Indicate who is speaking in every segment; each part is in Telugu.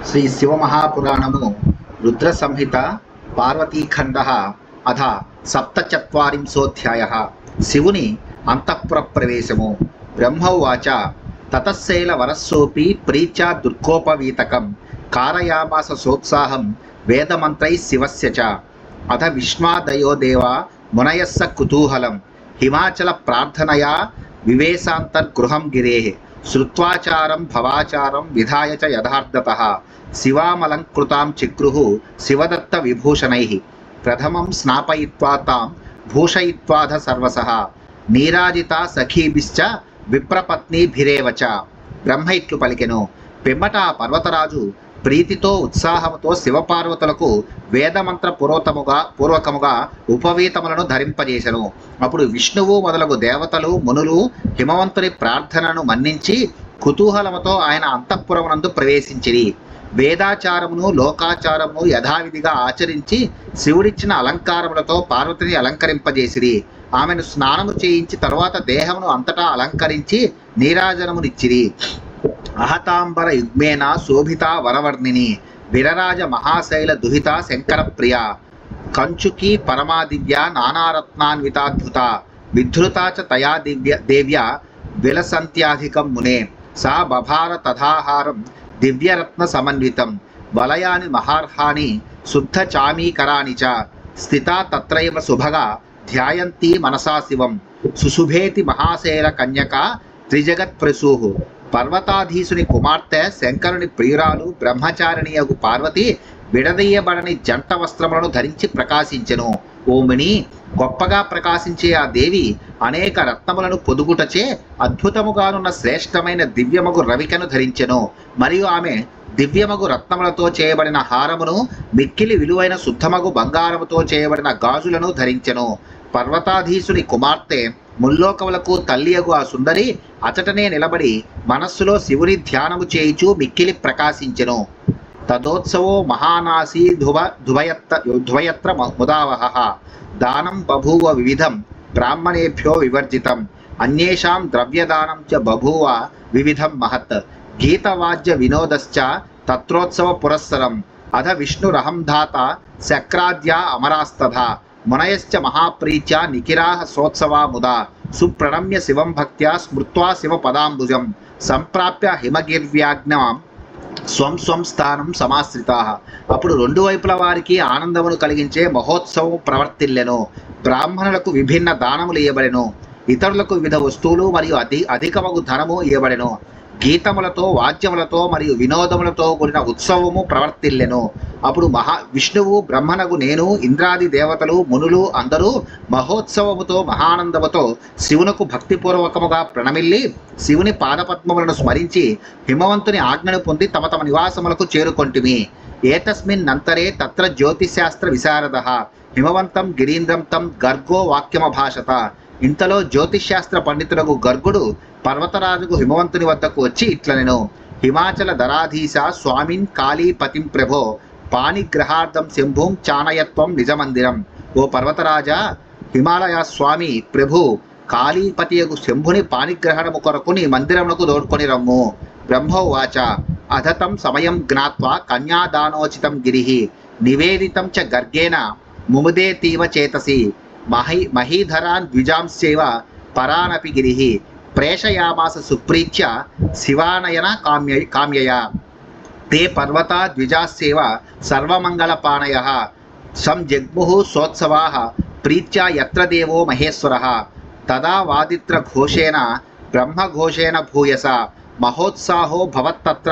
Speaker 1: శ్రీ శివమహాపురాణము రుద్ర సంహిత పార్వతీఖండ అథ సప్తచత్వారింశోధ్యాయ శివుని అంతఃపుర ప్రవేశము. బ్రహ్మోవాచ తతశైల వరస్సోపి ప్రీత్యా దుర్గోపవీతకం కారయామాస సోత్సాహం వేదమంత్రై శివస్య చ అథ విష్ణాదయో దేవా మునయస్స కుతూహలం హిమాచల ప్రార్థనయా వివేశాంతర్గృహం గిరేః శ్రుత్వాచారం భవాచారం విధాయ చ యథార్థతః శివామలంకృతాం చిక్రుః శివదత్త విభూషణైః ప్రథమం స్నాపయిత్వా తాం భూషయిత్వాధ సర్వసః నీరాజితా సఖీభిశ్చ విప్రపత్నీభిరేవ చ. బ్రహ్మ ఇట్లు పలికెను. పిమ్మట ఆ పర్వతరాజు ప్రీతితో ఉత్సాహముతో శివపార్వతులకు వేదమంత్ర పూర్వకముగా ఉపవీతములను ధరింపజేసెను. అప్పుడు విష్ణువు మొదలగు దేవతలు మునులు హిమవంతుని ప్రార్థనను మన్నించి కుతూహలముతో ఆయన అంతఃపురమునందు ప్రవేశించిరి. వేదాచారమును లోకాచారమును యథావిధిగా ఆచరించి శివుడిచ్చిన అలంకారములతో పార్వతిని అలంకరింపజేసిరి. ఆమెను స్నానము చేయించి తరువాత దేహమును అంతటా అలంకరించి నీరాజనమునిచ్చిరి. అహతాంబర యుగ్మేన శోభితా వరవర్ణిని విరరాజ మహాశైల దుహిత శంకర ప్రియ కంచుకి పరమాదివ్య నానారత్నాన్వితాద్భుత విధృతా చ తయా దేవ్య విలసంత్యాధికం మునే సా బభార తథాహారం దివ్యరత్న సమన్వితం వలయాని మహార్హాని శుద్ధ చామీకరాణి చ స్థితా తత్రైవ శుభగా ధ్యాయంతి మనసా శివం సుశుభేతి మహాశైల కన్యక త్రిజగత్ప్రసూః. పర్వతాధీశుని కుమార్తె శంకరుని ప్రియురాలు బ్రహ్మచారిణియగు పార్వతి విడదీయబడని జంట వస్త్రములను ధరించి ప్రకాశించెను. ఓమిని గొప్పగా ప్రకాశించే ఆ దేవి అనేక రత్నములను పొదుగుటచే అద్భుతముగానున్న శ్రేష్టమైన దివ్యమగు రవికను ధరించెను. మరియు ఆమె దివ్యమగు రత్నములతో చేయబడిన హారమును మిక్కిలి విలువైన శుద్ధమగు బంగారముతో చేయబడిన గాజులను ధరించెను. పర్వతాధీశుని కుమార్తె ముల్లోకములకు తల్లియగు ఆ సుందరి అచటనే నిలబడి మనస్సులో శివుని ధ్యానము చేయుచు మిక్కిలి ప్రకాశించెను. తదోత్సవో మహానాసీ ధ్వయత్ర ముదావహ దానం బభూవ వివిధం బ్రాహ్మణేభ్యో వివర్జితం అన్యేషాం ద్రవ్యదానం చ బభూవ వివిధం మహత్ గీతవాద్య వినోదశ్చ తత్రోత్సవ పురస్సరం అధ విష్ణురహం ధాత శక్రాద్యా అమరాస్తథా మునయశ్చ మహాప్రీత్యా నిఖిరాః సోత్సవా ముదా సుప్రణమ్య శివం భక్త్యా స్మృత్వా శివ పదాంబుజం సంప్రాప్య హిమగిర్వ్యాజ్ఞాం స్వం స్వం స్థానం సమాశ్రితాః. అప్పుడు రెండు వైపుల వారికి ఆనందమును కలిగించే మహోత్సవం ప్రవర్తిల్లెను. బ్రాహ్మణులకు విభిన్న దానములు ఇవ్వబడెను. ఇతరులకు వివిధ వస్తువులు మరియు అధికమగు ధనము ఇవ్వబడెను. గీతములతో వాద్యములతో మరియు వినోదములతో కూడిన ఉత్సవము ప్రవర్తిల్లెను. అప్పుడు విష్ణువు బ్రహ్మనగు నేను ఇంద్రాది దేవతలు మునులు అందరూ మహోత్సవముతో మహానందముతో శివునకు భక్తిపూర్వకముగా ప్రణమిల్లి శివుని పాదపద్మములను స్మరించి హిమవంతుని ఆజ్ఞను పొంది తమ తమ నివాసములకు చేరుకొంటిమి. ఏతస్మిన్ నంతరే తత్ర జ్యోతిశాస్త్ర విశారదః హిమవంతం గిరీంద్రం తం గర్గో వాక్యమభాషత. ఇంతలో జ్యోతిశాస్త్ర పండితులకు గర్గుడు పర్వతరాజుకు హిమవంతుని వద్దకు వచ్చి ఇట్లనెను. హిమాచల ధరాధీశ స్వామిన్ కాళీపతిం ప్రభో పాణిగ్రహార్థం శంభుం చానయత్వం నిజమందిరం. ఓ పర్వతరాజా, హిమాలయ స్వామి ప్రభు కాళీపతియగు శంభుని పాణిగ్రహణము కొరకు నీ మందిరమునకు దోడ్కొని రమ్ము. బ్రహ్మోవాచ అధతం సమయం జ్ఞాత్వా కన్యాదానోచితం గిరిః నివేదితం చ గర్గేణ ముముదేతీవ చేతసి మహీధరాన్ ద్విజాంశ్చైవ పరానపి గిరిః ప్రేషయామాస సుప్రీత్య శివానయన కామ్యయా తే పర్వతా ద్విజాస్సేవ సర్వమంగళపాణయః సంజగ్ముః సోత్సవాః ప్రీత్యా యత్ర దేవో మహేశ్వరః తదా వాదిత్ర ఘోషేణ బ్రహ్మఘోషేణ భూయస మహోత్సాహో భవత్తత్ర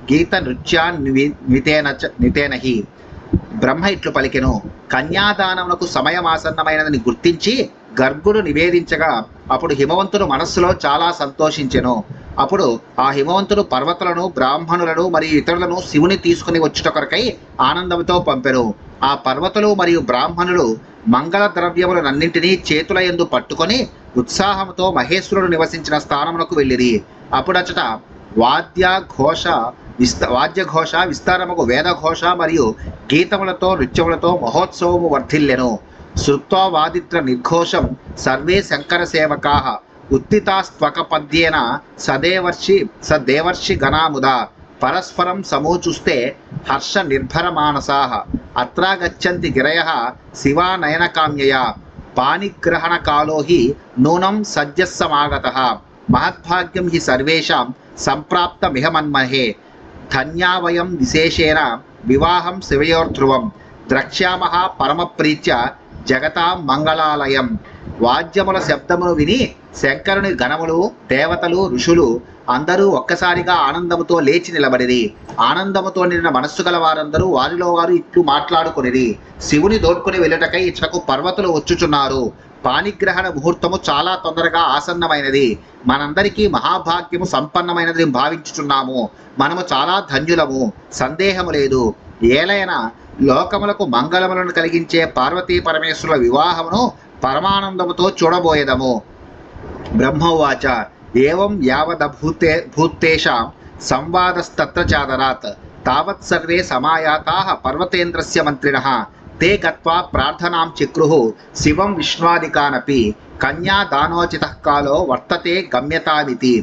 Speaker 1: గీతనృత్యాన్వితేన హి. బ్రహ్మ ఇట్లు పలికెను. కన్యాదానమునకు సమయమాసన్నమైనదని గుర్తించి గర్గుడు నివేదించగా అప్పుడు హిమవంతుడు మనస్సులో చాలా సంతోషించెను. అప్పుడు ఆ హిమవంతుడు పర్వతులను బ్రాహ్మణులను మరియు ఇతరులను శివుని తీసుకుని వచ్చుట కొరకై ఆనందంతో పంపెను. ఆ పర్వతులు మరియు బ్రాహ్మణులు మంగళ ద్రవ్యములనన్నింటినీ చేతుల యందు పట్టుకొని ఉత్సాహంతో మహేశ్వరుడు నివసించిన స్థానమునకు వెళ్ళిరి. అప్పుడచట వాద్యఘోష విస్తారముకు వేదఘోష మరియు గీతములతో నృత్యములతో మహోత్సవము వర్ధిల్లెను. శ్రుత్వా వాదిత్ర నిర్ఘోషం సర్వే శంకర సేవకాః ఉత్థితాస్త్వకపద్యేన సదేవర్షి గణాముదా పరస్పరం సమూచుస్తే హర్ష నిర్భర మానసాః అత్రా గచ్చంతి గిరయః శివానయనకామ్యయా పాణిగ్రహణ కాలో హి నూనం సద్యస్సమాగతః మహద్భాగ్యం హి సర్వేషాం సంప్రాప్తమిహ మన్మహే ధన్యా వయం విశేషేణ వివాహం శివయోర్ధ్రువం ద్రక్ష్యామః పరమప్రీత్య జగతాం మంగళాలయం. వాద్యముల శబ్దమును విని శంకరుని గణములు, దేవతలు, ఋషులు అందరూ ఒక్కసారిగా ఆనందముతో లేచి నిలబడిరి. ఆనందముతో నిండిన మనస్సు గల వారందరూ వారిలో వారు ఇట్లు మాట్లాడుకొనిరి. శివుని దోడ్కొని వెళ్ళటకై ఇచ్చటకు పర్వతులు వచ్చుచున్నారు. పాణిగ్రహణ ముహూర్తము చాలా తొందరగా ఆసన్నమైనది. మనందరికీ మహాభాగ్యము సంపన్నమైనది భావించుచున్నాము. మనము చాలా ధన్యులము, సందేహము లేదు. ఏలైనా లోకములకు మంగళములను కలిగించే పార్వతీ పరమేశ్వరుల వివాహమును పరమానందముతో చూడబోయేదము. బ్రహ్మోవాచ ఏవం యావదభూతేషాం సంవాదస్తత్ర చాదరాత్ తావత్ సర్వే సమాయాతాః పర్వతేంద్రస్య మంత్రిణః తే గత్వా ప్రార్థనాం చక్రుః శివం విష్ణాదికానపి కన్యాదానోచితః కాలో వర్తతే గమ్యతామితి.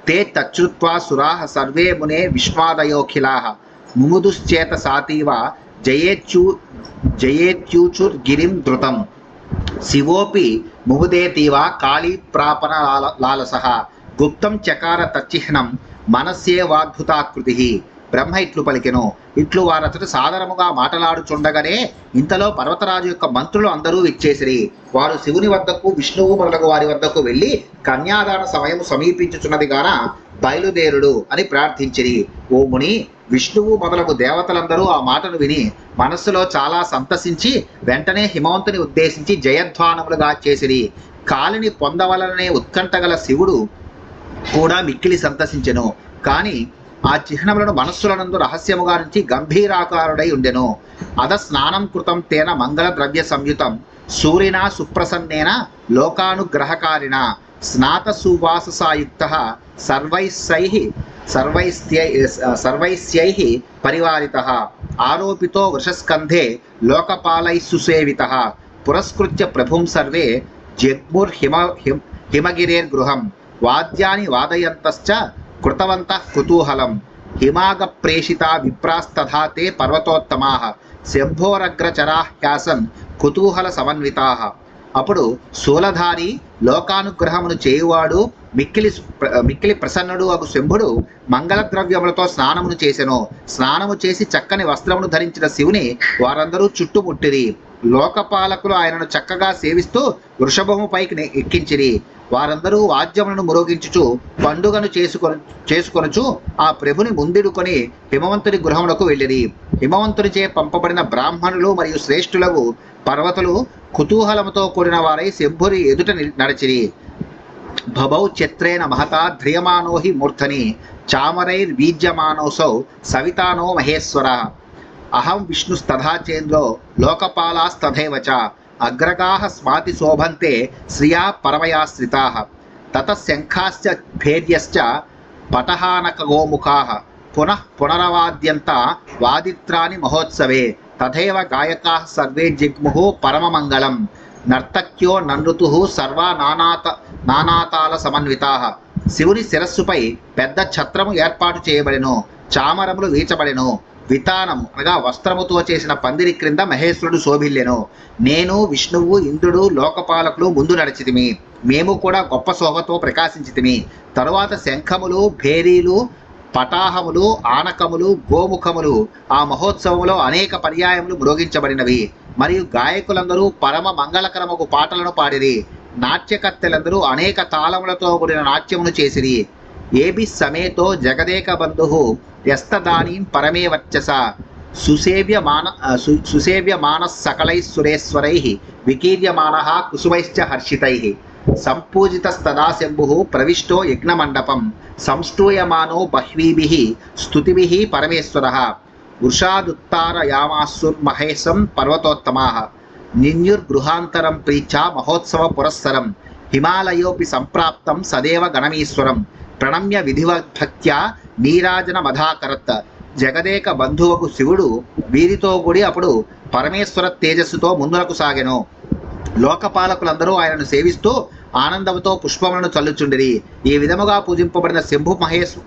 Speaker 1: తే తచ్చుత్వా సురాః సర్వే మునే విష్ణాదయోఖిలాః ముముదుశ్చేతసాతీవ జయేత్యూచుర్గిరిం ధృతం శివోపి ముముదేతీవ కాళీ ప్రాపణ లాలసః గుప్తం చకార తచ్చిహ్నం మనస్యేవాద్భుతాకృతి. బ్రహ్మ ఇట్లు పలికెను. ఇట్లు వారతడు సాదరముగా మాటలాడుచుండగానే ఇంతలో పర్వతరాజు యొక్క మంత్రులు అందరూ విచ్చేసిరి. వారు శివుని వద్దకు, విష్ణువు మొదలగు వారి వద్దకు వెళ్ళి కన్యాదాన సమయము సమీపించుచున్నది గాన బయలుదేరుడు అని ప్రార్థించిరి. ఓ ముని, విష్ణువు మొదలగు దేవతలందరూ ఆ మాటను విని మనస్సులో చాలా సంతసించి వెంటనే హిమవంతుని ఉద్దేశించి జయధ్వానములుగా చేసిరి. కాలిని పొందవలననే ఉత్కంఠగల శివుడు కూడా మిక్కిలి సంతసించెను. కానీ ఆ చిహ్నములను మనస్సులనందు రహస్యముగా నుంచి గంభీరాకారుడై ఉండెను. అద స్నానం కృతం తేన మంగళ ద్రవ్య సంయుతం సూర్యనా సుప్రసన్నేన లోకానుగ్రహకారిణ స్నాత సువాససాయుక్తః సర్వైస్యైః పరివారితః ఆరోపితో వృషస్కంధే లోకపాలైః సుసేవితః పురస్కృత్య ప్రభుం సర్వే జగ్ముర్హిమగిరేర్గృహం వాద్యాని వాదయంతశ్చ కృతవంతః కుతూహలం హిమాగ ప్రేషితా విప్రాస్తథా తే పర్వతోత్తమాః శంభోరగ్రచరాః హ్యాసన్ కుతూహల సమన్వితాః. అప్పుడు శూలధారి, లోకానుగ్రహమును చేయువాడు, మిక్కిలి ప్రసన్నుడు అగు శంభుడు మంగళద్రవ్యములతో స్నానమును చేసెను. స్నానము చేసి చక్కని వస్త్రమును ధరించిన శివుని వారందరూ చుట్టుముట్టిరి. లోకపాలకులు ఆయనను చక్కగా సేవిస్తూ వృషభము పైకి ఎక్కించిరి. వారందరూ వాద్యములను మురోగించుచు పండుగను చేసుకొనుచు ఆ ప్రభుని ముందిడుకొని హిమవంతుని గృహమునకు వెళ్ళిరి. హిమవంతునిచే పంపబడిన బ్రాహ్మణులు మరియు శ్రేష్ఠులకు పర్వతులు కుతూహలముతో కూడిన వారై శంభుని ఎదుట నడిచిరి. భవౌ చిత్రేణ మహతా ధ్రియమానో హి మూర్ధని చామరైర్వీజ్యమానోసౌ సవితానో మహేశ్వర అహం విష్ణుస్తథా చేంద్రో లోకపాలాస్తథైవ చ అగ్రగాః స్మాతి శోభంతే శ్రియా పరమయాశ్రితాః తతః శంఖాశ్చ భేర్యశ్చ పటహానకగోముఖాః పునరవాద్యంత వాదిత్రాని మహోత్సవే తథైవ గాయకాః సర్వే జిగ్ముః పరమమంగళం నర్తక్యో ననృతుః సర్వా నానాతాల సమన్వితాః. శివుని శిరస్సుపై పెద్ద ఛత్రము ఏర్పాటు చేయబడెను. చామరములు వీచబడెను. వితానము అనగా వస్త్రముతో చేసిన పందిరి క్రింద మహేశ్వరుడు శోభిల్లెను. నేను, విష్ణువు, ఇంద్రుడు, లోకపాలకులు ముందు నడిచితిమి. మేము కూడా గొప్ప శోభతో ప్రకాశించితిమి. తరువాత శంఖములు, భేరీలు, పటాహములు, ఆనకములు, గోముఖములు ఆ మహోత్సవములో అనేక పర్యాయములు మ్రోగించబడినవి. మరియు గాయకులందరూ పరమ మంగళకరముకు పాటలను పాడిరి. నాట్యకత్తెలందరూ అనేక తాళములతో కూడిన నాట్యమును చేసిరి. ఏబి సమేతో జగదేక బంధు యస్తదానీం పరమే వర్చస సుసేవ్యమాన సకలై సురేశ్వరై వికీర్యమాన కుసుమైశ్చ హర్షితై సంపూజితస్తదా శంభు ప్రవిష్టో యజ్ఞమండపం సంస్తూయమానో బహ్వీభిః స్తుతిభిః పరమేశ్వరః వృషాదుత్తారయామాసుర్మహేశం పర్వతోత్తమాః నిన్యుర్గృహాంతరం ప్రీత్యా మహోత్సవ పురస్సరం హిమాలయోపి సంప్రాప్తం సదేవ గణమీశ్వరం ప్రణమ్య విధివద్భక్త్యా నీరాజన మధాకరత్. జగదేక బంధువుకు శివుడు వీరితో కూడి అప్పుడు పరమేశ్వర తేజస్సుతో ముందులకు సాగెను. లోకపాలకులందరూ ఆయనను సేవిస్తూ ఆనందంతో పుష్పములను చల్లుచుండిరి. ఈ విధముగా పూజింపబడిన శంభు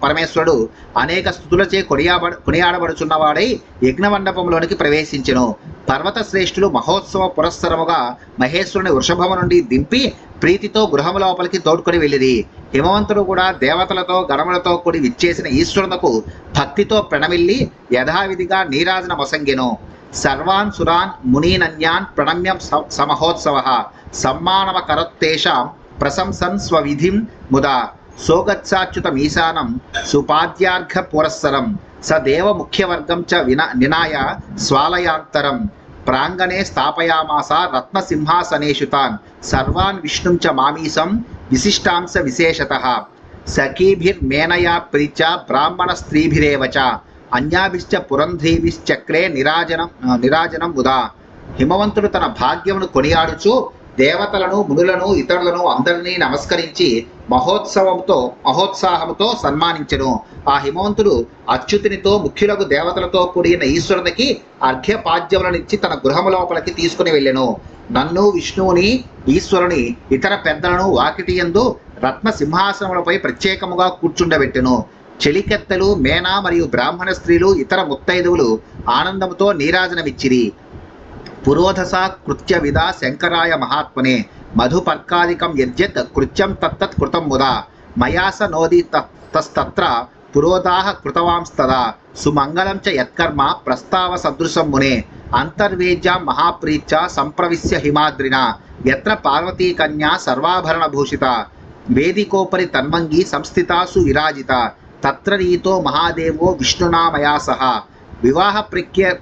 Speaker 1: పరమేశ్వరుడు అనేక స్తుతులచే కొనియాడబడుచున్నవాడై యజ్ఞమండపంలోనికి ప్రవేశించెను. పర్వత శ్రేష్ఠులు మహోత్సవ పురస్సరముగా మహేశ్వరుని వృషభము నుండి దింపి ప్రీతితో గృహము లోపలికి తోడ్కొని వెళ్ళిరి. హిమవంతుడు కూడా దేవతలతో గణములతో కూడి విచ్చేసిన ఈశ్వరునకు భక్తితో ప్రణమిల్లి యథావిధిగా నీరాజన మొసంగెను. సర్వాన్ సురాన్ మునీనన్యాన్ ప్రణమ్యం సమహోత్సవ సమ్మానమకరత్తేషాం ప్రశంసన్ స్వవిధిం ముదా సోగత్సాచ్యుతమీశానం సుపాద్యార్ఘ పురస్సరం సదేవ ముఖ్యవర్గం చ నినాయ స్వాలయాంతరం ప్రాంగణే స్థాపయామాస రత్నసింహాసనేషు తాన్ సర్వాన్ విష్ణుం చ మామీసం విశిష్టాంశ విశేషతః సఖీభిర్మేనయా ప్రీత్య బ్రాహ్మణ స్త్రీభిరేవ చ అన్యాభిశ్చ పురంధ్రీభిశ్చక్రే నిరాజనం ఉదా. హిమవంతుడు తన భాగ్యమును కొనియాడుచు దేవతలను మునులను ఇతరులను అందరినీ నమస్కరించి మహోత్సాహముతో సన్మానించెను. ఆ హిమవంతుడు అచ్యుతునితో ముఖ్యులకు దేవతలతో కూడిన ఈశ్వరునికి అర్ఘ్యపాద్యములనిచ్చి తన గృహము లోపలికి తీసుకుని వెళ్ళెను. నన్ను, విష్ణువుని, ఈశ్వరుని, ఇతర పెద్దలను వాకిటియందు రత్న సింహాసనములపై ప్రత్యేకముగా కూర్చుండబెట్టెను. చెలికెత్తలు, మేనా మరియు బ్రాహ్మణ స్త్రీలు, ఇతర ముత్తైదువులు ఆనందముతో నీరాజనమిచ్చిరి. పురోధస కృత్య విదా శంకరాయ మహాత్మనే మధుపర్కాదికం యద్యత్ కృత్యం తత్తత్ కృతం ముదా మయాస నోది తస్తత్ర పురోదాహ కృతవాంస్తదా సుమంగళం చ యత్కర్మ ప్రస్తావ సదృశం మునే అంతర్వేద్యాం మహాప్రీత్య సంప్రవిశ్య హిమాద్రినా యత్ర పార్వతీ కన్యా సర్వాభరణ భూషిత వేదికోపరి తన్వంగి సంస్థితాసు విరాజిత తత్ర రీతో మహాదేవో విష్ణునా మయా సహ. వివాహ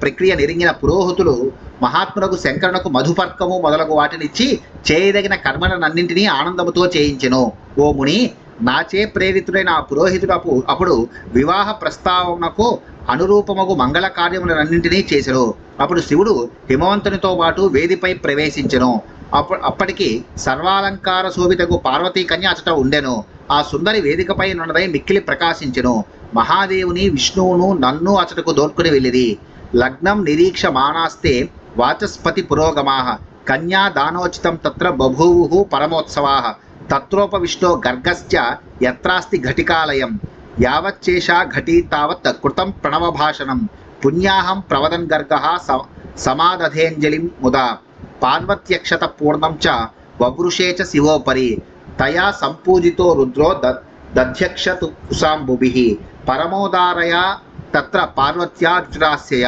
Speaker 1: ప్రక్రియ నెరిగిన పురోహితులు మహాత్ములకు శంకరునకు మధుపర్కము మొదలగు వాటినిచ్చి చేయదగిన కర్మలనన్నింటినీ ఆనందముతో చేయించెను. ఓ ముని, నాచే ప్రేరితుడైన ఆ పురోహితుడు అప్పుడు వివాహ ప్రస్తావనకు అనురూపమగు మంగళ కార్యములన్నింటినీ చేసెను. అప్పుడు శివుడు హిమవంతునితో పాటు వేదిపై ప్రవేశించెను. అప్పటికి సర్వాలంకార శోభితకు పార్వతీ కన్య అచట ఉండెను. ఆ సుందరి వేదికపై నున్నదై మిక్కిలి ప్రకాశించెను. మహాదేవుని, విష్ణువును, నన్ను అచటకు దోర్కుని వెళ్ళిరి. లగ్నం నిరీక్షమాణాస్తే వాచస్పతి పురోగమాః కన్యా దానోచితం తత్ర బభూవుః పరమోత్సవాః తత్రోపవిష్టో గర్గశ్చ యత్రాస్తి ఘటికాలయం యావచ్చేషా ఘటీ తావత్ కృతం ప్రణవభాషణం పుణ్యాహం ప్రవదన్ గర్గః సమాదధేంజలిం ముదా పార్వత్యక్షత పూర్ణం చ వవృషే చ శివోపరి తయా సంపూజితో రుద్రో దధ్యక్షతు కుశాంబుభిః పరమోదారయా తత్ర పార్వత్యార్జురాస్యయ.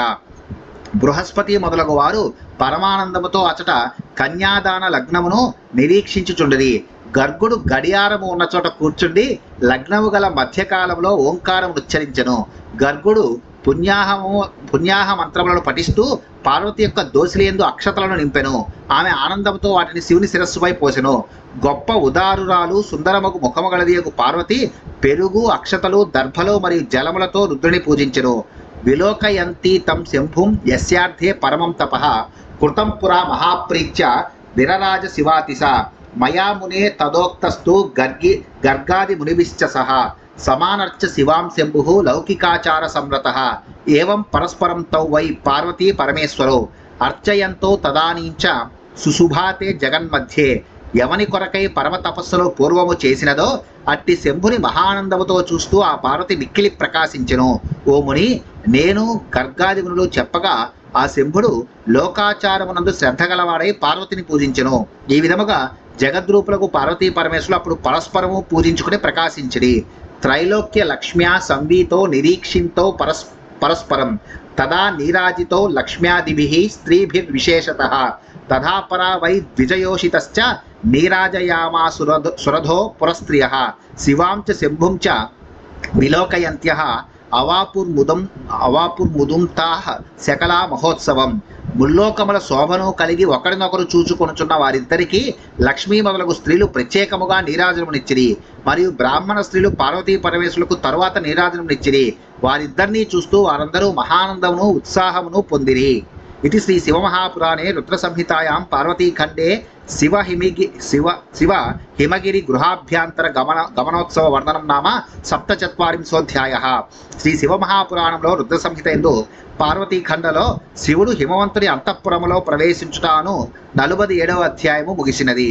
Speaker 1: బృహస్పతి మొదలగు వారు పరమానందముతో అచట కన్యాదాన లగ్నమును నిరీక్షించుచుండిరి. గర్గుడు గడియారము ఉన్న చోట కూర్చుండి లగ్నము గల మధ్యకాలంలో ఓంకారం ఉచ్చరించెను. గర్గుడు పుణ్యాహ మంత్రములను పఠిస్తూ పార్వతి యొక్క దోసిలియందు అక్షతలను నింపెను. ఆమె ఆనందంతో వాటిని శివుని శిరస్సుపై పోసెను. గొప్ప ఉదారురాలు సుందరముగు ముఖము గలదియగు పార్వతి పెరుగు, అక్షతలు, దర్భలు మరియు జలములతో రుద్రుని పూజించెను. విలోకయంతి తం శంభుం యస్యార్థే పరమం తపః కృతం పురా మహాప్రీత్య విరరాజ శివాతిశ మయా మునే తదోక్తస్తు గర్గాది మునిభిశ్చ సహ సమానర్చ శివాం శంభుః లౌకికాచార సంరతః ఏవం పరస్పరం తౌ వై పార్వతీ పరమేశ్వరో అర్చయంతో తదానీంచ సుశుభాతే జగన్మధ్యే. ఎవని కొరకై పరమ తపస్సులో పూర్వము చేసినదో అట్టి శంభుని మహానందముతో చూస్తూ ఆ పార్వతి మిక్కిలి ప్రకాశించెను. ఓ ముని, నేను గర్గాది మునులు చెప్పగా ఆ శంభుడు లోకాచారమునందు శ్రద్ధ గలవాడై పార్వతిని పూజించెను. ఈ విధముగా జగద్రూపులకు పార్వతీ పరమేశ్వరులు అప్పుడు పరస్పరము పూజించుకుని ప్రకాశించిరి. త్రైలోక్య లక్ష్మ్యా సంవీతో నిరీక్షింతో పరస్పరం తదా నీరాజితో లక్ష్మ్యాదిభిః స్త్రీభిర్విశేషతః తథా పరా వై ద్విజయోషితశ్చ నీరాజయామాసురధో పురస్త్రియః శివాం చ శంభుం చ విలోకయంత్యః అవాపుర్ముదుం తాః శకలా మహోత్సవం. ముల్లోకముల శోభను కలిగి ఒకరినొకరు చూచుకొనుచున్న వారిద్దరికీ లక్ష్మీ మొదలగు స్త్రీలు ప్రత్యేకముగా నీరాజనమునిచ్చిరి. మరియు బ్రాహ్మణ స్త్రీలు పార్వతీ పరమేశ్వరులకు తరువాత నీరాజనమునిచ్చిరి. వారిద్దరినీ చూస్తూ వారందరూ మహానందమును ఉత్సాహమును పొందిరి. ఇది శ్రీ శివమహాపురాణే రుద్రసంహితాయాం పార్వతీఖండే శివ హిమగిరి గృహాభ్యంతర గమనోత్సవ వర్ణనం నామ 47. శ్రీ శివమహాపురాణంలో రుద్ర సంహిత ఎందు పార్వతీఖండలో శివుడు హిమవంతుని అంతఃపురములో ప్రవేశించుటాను 47వ అధ్యాయము ముగిసినది.